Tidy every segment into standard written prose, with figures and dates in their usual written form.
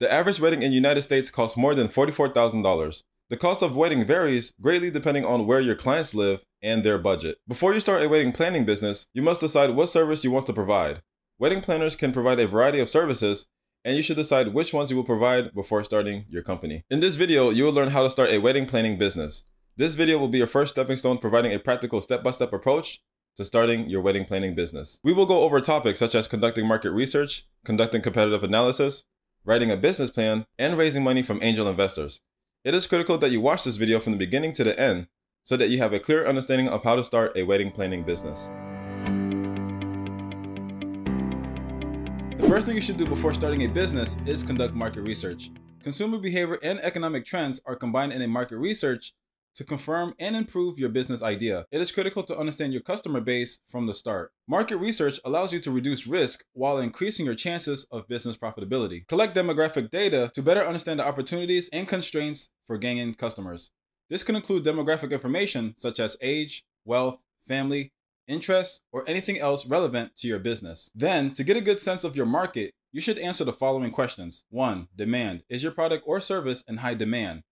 The average wedding in the United States costs more than $44,000. The cost of wedding varies greatly depending on where your clients live and their budget. Before you start a wedding planning business, you must decide what service you want to provide. Wedding planners can provide a variety of services, and you should decide which ones you will provide before starting your company. In this video, you will learn how to start a wedding planning business. This video will be your first stepping stone, providing a practical step-by-step approach to starting your wedding planning business. We will go over topics such as conducting market research, conducting competitive analysis, writing a business plan, and raising money from angel investors. It is critical that you watch this video from the beginning to the end so that you have a clear understanding of how to start a wedding planning business. The first thing you should do before starting a business is conduct market research. Consumer behavior and economic trends are combined in a market research to confirm and improve your business idea. It is critical to understand your customer base from the start. Market research allows you to reduce risk while increasing your chances of business profitability. Collect demographic data to better understand the opportunities and constraints for gaining customers. This can include demographic information such as age, wealth, family, interests, or anything else relevant to your business. Then, to get a good sense of your market, you should answer the following questions. 1. Demand. Is your product or service in high demand?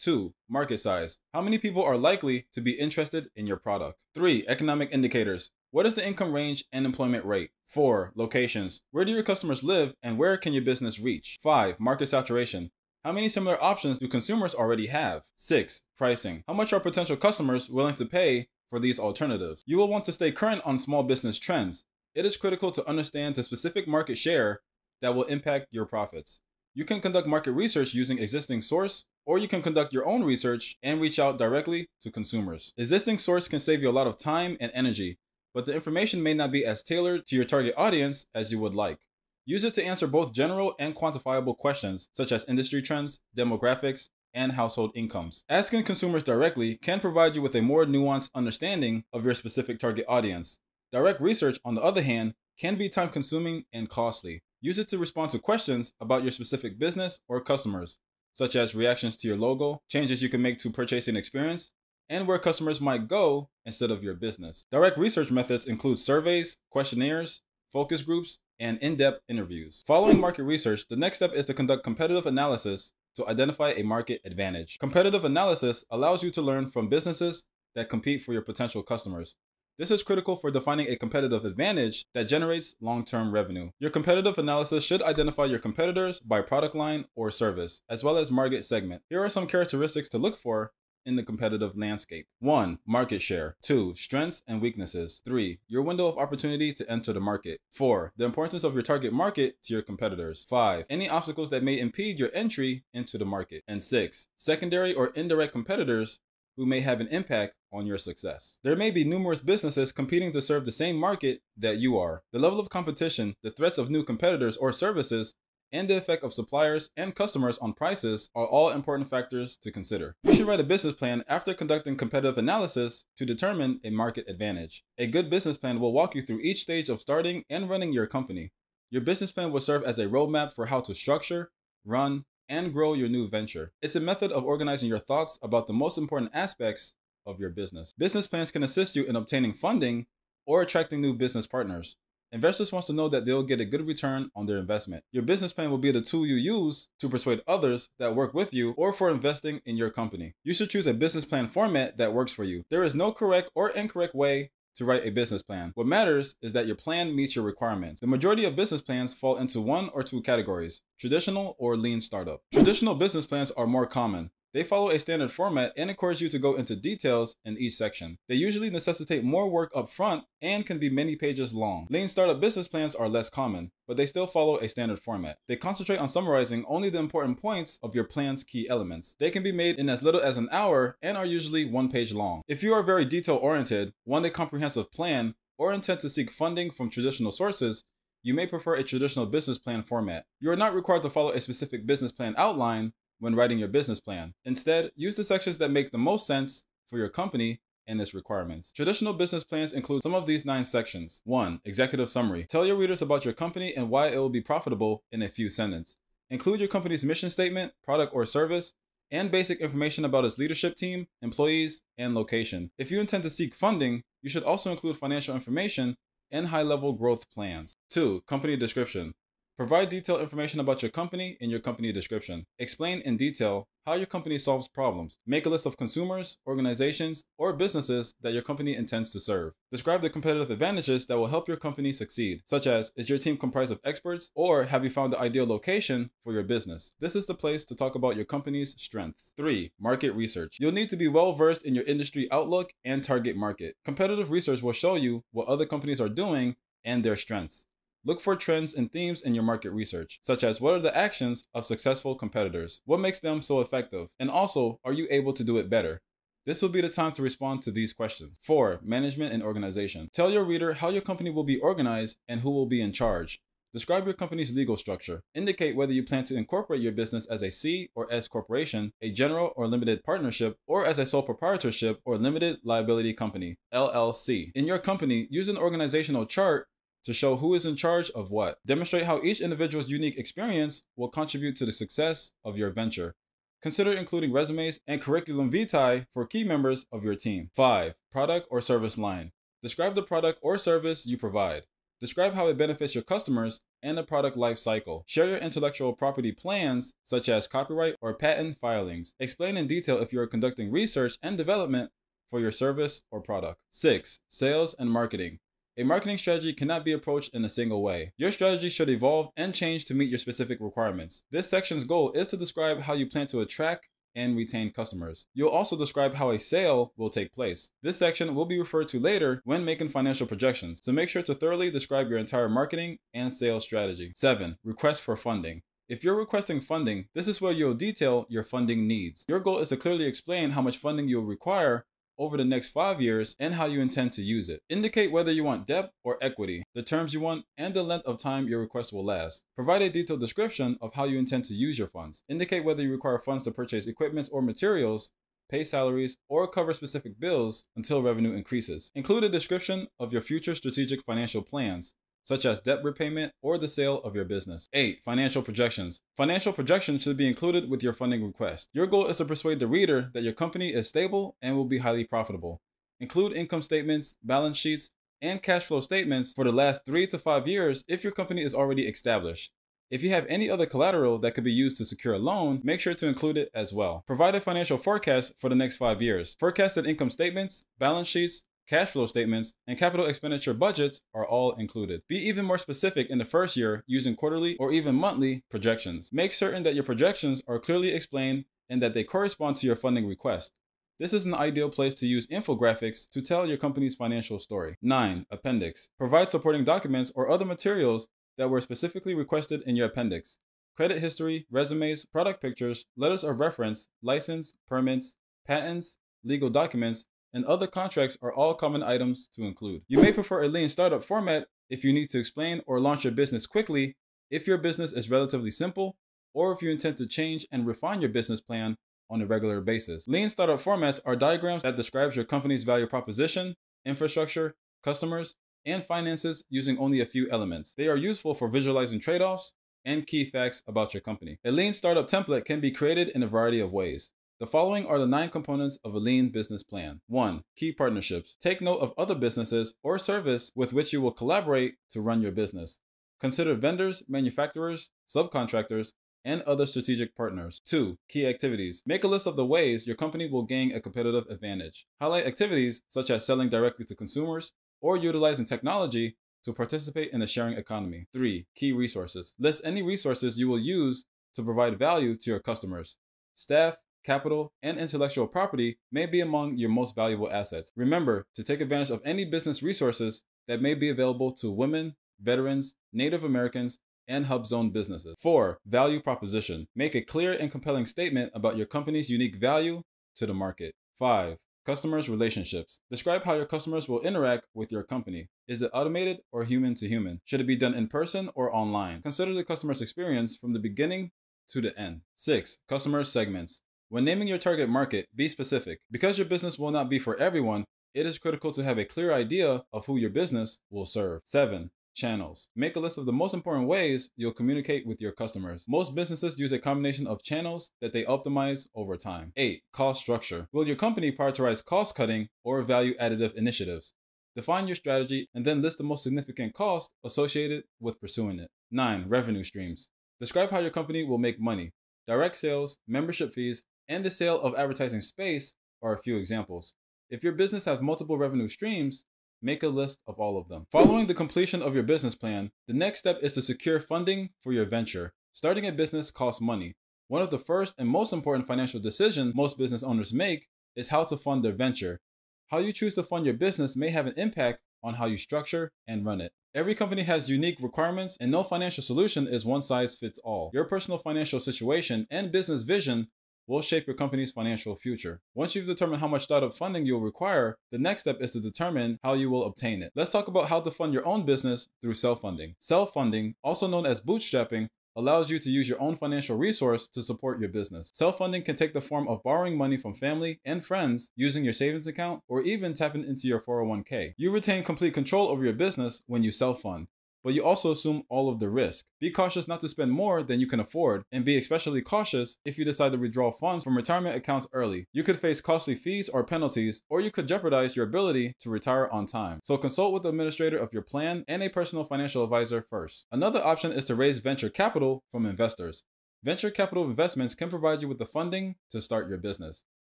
2. Market size. How many people are likely to be interested in your product? 3. Economic indicators. What is the income range and employment rate? 4. Locations. Where do your customers live and where can your business reach? 5. Market saturation. How many similar options do consumers already have? 6. Pricing. How much are potential customers willing to pay for these alternatives? You will want to stay current on small business trends. It is critical to understand the specific market share that will impact your profits. You can conduct market research using existing source, or you can conduct your own research and reach out directly to consumers. Existing source can save you a lot of time and energy, but the information may not be as tailored to your target audience as you would like. Use it to answer both general and quantifiable questions such as industry trends, demographics, and household incomes. Asking consumers directly can provide you with a more nuanced understanding of your specific target audience. Direct research, on the other hand, can be time-consuming and costly. Use it to respond to questions about your specific business or customers, such as reactions to your logo, changes you can make to purchasing experience, and where customers might go instead of your business. Direct research methods include surveys, questionnaires, focus groups, and in-depth interviews. Following market research, the next step is to conduct competitive analysis to identify a market advantage. Competitive analysis allows you to learn from businesses that compete for your potential customers. This is critical for defining a competitive advantage that generates long-term revenue. Your competitive analysis should identify your competitors by product line or service, as well as market segment. Here are some characteristics to look for in the competitive landscape. 1. Market share. 2. Strengths and weaknesses. 3. Your window of opportunity to enter the market. 4. The importance of your target market to your competitors. 5. Any obstacles that may impede your entry into the market. And 6. Secondary or indirect competitors who may have an impact on your success. There may be numerous businesses competing to serve the same market that you are. The level of competition, the threats of new competitors or services, and the effect of suppliers and customers on prices are all important factors to consider. You should write a business plan after conducting competitive analysis to determine a market advantage. A good business plan will walk you through each stage of starting and running your company. Your business plan will serve as a roadmap for how to structure, run, and grow your new venture. It's a method of organizing your thoughts about the most important aspects of your business. Business plans can assist you in obtaining funding or attracting new business partners. Investors want to know that they'll get a good return on their investment. Your business plan will be the tool you use to persuade others that work with you or for investing in your company. You should choose a business plan format that works for you. There is no correct or incorrect way to write a business plan. What matters is that your plan meets your requirements. The majority of business plans fall into one or two categories: traditional or lean startup. Traditional business plans are more common. They follow a standard format and encourage you to go into details in each section. They usually necessitate more work up front and can be many pages long. Lean startup business plans are less common, but they still follow a standard format. They concentrate on summarizing only the important points of your plan's key elements. They can be made in as little as an hour and are usually one page long. If you are very detail-oriented, want a comprehensive plan, or intend to seek funding from traditional sources, you may prefer a traditional business plan format. You are not required to follow a specific business plan outline when writing your business plan. Instead, use the sections that make the most sense for your company and its requirements. Traditional business plans include some of these 9 sections. 1. Executive summary. Tell your readers about your company and why it will be profitable in a few sentences. Include your company's mission statement, product or service, and basic information about its leadership team, employees, and location. If you intend to seek funding, you should also include financial information and high-level growth plans. 2. Company description. Provide detailed information about your company in your company description. Explain in detail how your company solves problems. Make a list of consumers, organizations, or businesses that your company intends to serve. Describe the competitive advantages that will help your company succeed, such as, is your team comprised of experts, or have you found the ideal location for your business? This is the place to talk about your company's strengths. 3. Market research. You'll need to be well versed in your industry outlook and target market. Competitive research will show you what other companies are doing and their strengths. Look for trends and themes in your market research, such as what are the actions of successful competitors? What makes them so effective? And also, are you able to do it better? This will be the time to respond to these questions. 4. Management and organization. Tell your reader how your company will be organized and who will be in charge. Describe your company's legal structure. Indicate whether you plan to incorporate your business as a C or S corporation, a general or limited partnership, or as a sole proprietorship or limited liability company, LLC. In your company, use an organizational chart to show who is in charge of what. Demonstrate how each individual's unique experience will contribute to the success of your venture. Consider including resumes and curriculum vitae for key members of your team. 5. Product or service line. Describe the product or service you provide. Describe how it benefits your customers and the product life cycle. Share your intellectual property plans, such as copyright or patent filings. Explain in detail if you are conducting research and development for your service or product. 6. Sales and marketing. A marketing strategy cannot be approached in a single way. Your strategy should evolve and change to meet your specific requirements. This section's goal is to describe how you plan to attract and retain customers. You'll also describe how a sale will take place. This section will be referred to later when making financial projections, so make sure to thoroughly describe your entire marketing and sales strategy. 7. Request for funding. If you're requesting funding, this is where you'll detail your funding needs. Your goal is to clearly explain how much funding you'll require over the next 5 years and how you intend to use it. Indicate whether you want debt or equity, the terms you want, and the length of time your request will last. Provide a detailed description of how you intend to use your funds. Indicate whether you require funds to purchase equipment or materials, pay salaries, or cover specific bills until revenue increases. Include a description of your future strategic financial plans, such as debt repayment or the sale of your business. 8. Financial projections. Financial projections should be included with your funding request. Your goal is to persuade the reader that your company is stable and will be highly profitable. Include income statements, balance sheets, and cash flow statements for the last 3 to 5 years if your company is already established. If you have any other collateral that could be used to secure a loan, make sure to include it as well. Provide a financial forecast for the next 5 years. Forecasted income statements, balance sheets, cash flow statements, and capital expenditure budgets are all included. Be even more specific in the first year using quarterly or even monthly projections. Make certain that your projections are clearly explained and that they correspond to your funding request. This is an ideal place to use infographics to tell your company's financial story. 9. Appendix. Provide supporting documents or other materials that were specifically requested in your appendix. Credit history, resumes, product pictures, letters of reference, license, permits, patents, legal documents, and other contracts are all common items to include. You may prefer a lean startup format if you need to explain or launch your business quickly, if your business is relatively simple, or if you intend to change and refine your business plan on a regular basis. Lean startup formats are diagrams that describes your company's value proposition, infrastructure, customers, and finances using only a few elements. They are useful for visualizing trade-offs and key facts about your company. A lean startup template can be created in a variety of ways. The following are the 9 components of a lean business plan. 1. Key partnerships. Take note of other businesses or service with which you will collaborate to run your business. Consider vendors, manufacturers, subcontractors, and other strategic partners. 2. Key activities. Make a list of the ways your company will gain a competitive advantage. Highlight activities such as selling directly to consumers or utilizing technology to participate in the sharing economy. 3. Key resources. List any resources you will use to provide value to your customers. Staff, capital, and intellectual property may be among your most valuable assets. Remember to take advantage of any business resources that may be available to women, veterans, Native Americans, and hub zone businesses. 4. Value proposition. Make a clear and compelling statement about your company's unique value to the market. 5. Customers' relationships. Describe how your customers will interact with your company. Is it automated or human to human? Should it be done in person or online? Consider the customer's experience from the beginning to the end. 6. Customer segments. When naming your target market, be specific. Because your business will not be for everyone, it is critical to have a clear idea of who your business will serve. 7. Channels. Make a list of the most important ways you'll communicate with your customers. Most businesses use a combination of channels that they optimize over time. 8. Cost structure. Will your company prioritize cost cutting or value additive initiatives? Define your strategy and then list the most significant costs associated with pursuing it. 9. Revenue streams. Describe how your company will make money. Direct sales, membership fees, and the sale of advertising space are a few examples. If your business has multiple revenue streams, make a list of all of them. Following the completion of your business plan, the next step is to secure funding for your venture. Starting a business costs money. One of the first and most important financial decisions most business owners make is how to fund their venture. How you choose to fund your business may have an impact on how you structure and run it. Every company has unique requirements, and no financial solution is one size fits all. Your personal financial situation and business vision will shape your company's financial future. Once you've determined how much startup funding you'll require, the next step is to determine how you will obtain it. Let's talk about how to fund your own business through self-funding. Self-funding, also known as bootstrapping, allows you to use your own financial resource to support your business. Self-funding can take the form of borrowing money from family and friends, using your savings account, or even tapping into your 401k. You retain complete control over your business when you self-fund, but you also assume all of the risk. Be cautious not to spend more than you can afford, and be especially cautious if you decide to withdraw funds from retirement accounts early. You could face costly fees or penalties, or you could jeopardize your ability to retire on time. So consult with the administrator of your plan and a personal financial advisor first. Another option is to raise venture capital from investors. Venture capital investments can provide you with the funding to start your business.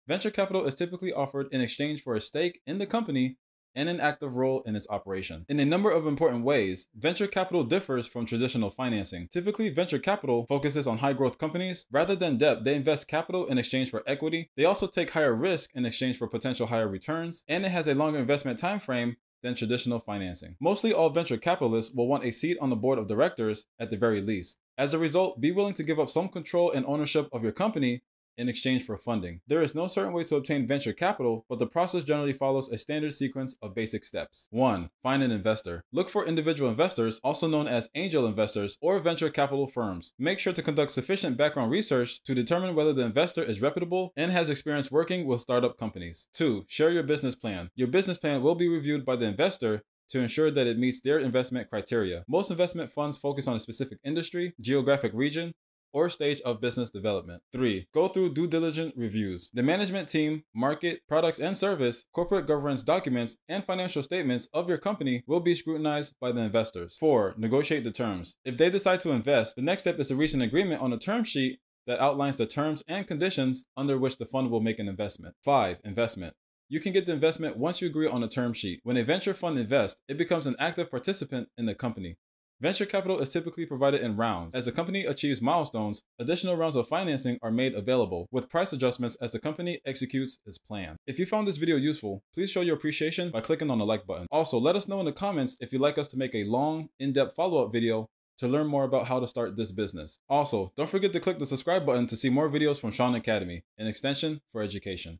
Venture capital is typically offered in exchange for a stake in the company and an active role in its operation. In a number of important ways, venture capital differs from traditional financing. Typically, venture capital focuses on high-growth companies. Rather than debt, they invest capital in exchange for equity. They also take higher risk in exchange for potential higher returns, and it has a longer investment time frame than traditional financing. Mostly all venture capitalists will want a seat on the board of directors at the very least. As a result, be willing to give up some control and ownership of your company in exchange for funding. There is no certain way to obtain venture capital, but the process generally follows a standard sequence of basic steps. 1. Find an investor. Look for individual investors, also known as angel investors or venture capital firms. Make sure to conduct sufficient background research to determine whether the investor is reputable and has experience working with startup companies. 2. Share your business plan. Your business plan will be reviewed by the investor to ensure that it meets their investment criteria. Most investment funds focus on a specific industry, geographic region, or stage of business development. 3. Go through due diligence reviews. The management team, market, products and service, corporate governance documents, and financial statements of your company will be scrutinized by the investors. 4. Negotiate the terms. If they decide to invest, the next step is to reach an agreement on a term sheet that outlines the terms and conditions under which the fund will make an investment. 5. Investment. You can get the investment once you agree on a term sheet. When a venture fund invests, it becomes an active participant in the company. Venture capital is typically provided in rounds. As the company achieves milestones, additional rounds of financing are made available, with price adjustments as the company executes its plan. If you found this video useful, please show your appreciation by clicking on the like button. Also, let us know in the comments if you'd like us to make a long, in-depth follow-up video to learn more about how to start this business. Also, don't forget to click the subscribe button to see more videos from Sean Academy, an extension for education.